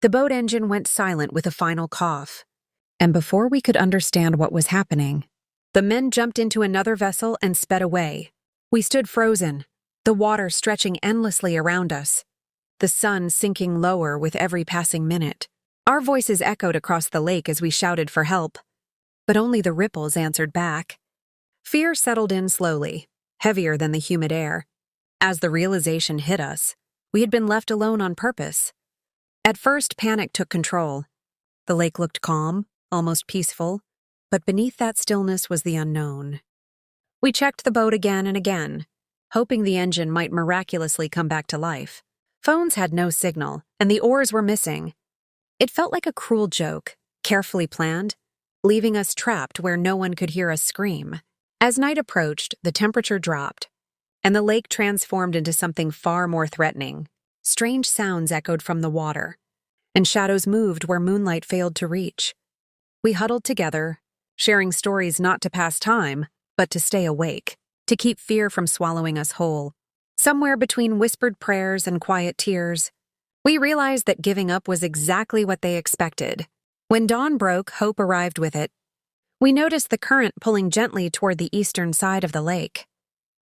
The boat engine went silent with a final cough, and before we could understand what was happening, the men jumped into another vessel and sped away. We stood frozen, the water stretching endlessly around us, the sun sinking lower with every passing minute. Our voices echoed across the lake as we shouted for help, but only the ripples answered back. Fear settled in slowly, heavier than the humid air. As the realization hit us, we had been left alone on purpose. At first, panic took control. The lake looked calm, almost peaceful, but beneath that stillness was the unknown. We checked the boat again and again, hoping the engine might miraculously come back to life. Phones had no signal, and the oars were missing. It felt like a cruel joke, carefully planned, leaving us trapped where no one could hear us scream. As night approached, the temperature dropped, and the lake transformed into something far more threatening. Strange sounds echoed from the water, and shadows moved where moonlight failed to reach. We huddled together, sharing stories not to pass time, but to stay awake, to keep fear from swallowing us whole. Somewhere between whispered prayers and quiet tears, we realized that giving up was exactly what they expected. When dawn broke, hope arrived with it. We noticed the current pulling gently toward the eastern side of the lake.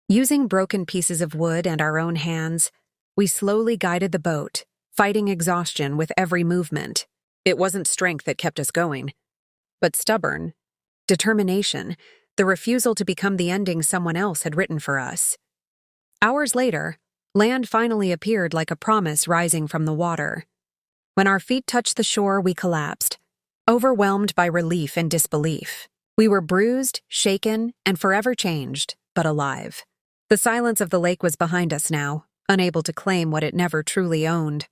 Using broken pieces of wood and our own hands, we slowly guided the boat, fighting exhaustion with every movement. It wasn't strength that kept us going, but stubborn determination, the refusal to become the ending someone else had written for us. Hours later, land finally appeared like a promise rising from the water. When our feet touched the shore, we collapsed, overwhelmed by relief and disbelief. We were bruised, shaken, and forever changed, but alive. The silence of the lake was behind us now, unable to claim what it never truly owned.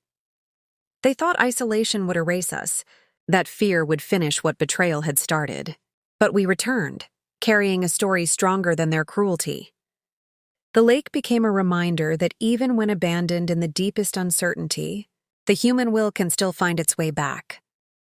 They thought isolation would erase us, that fear would finish what betrayal had started. But we returned, carrying a story stronger than their cruelty. The lake became a reminder that even when abandoned in the deepest uncertainty, the human will can still find its way back.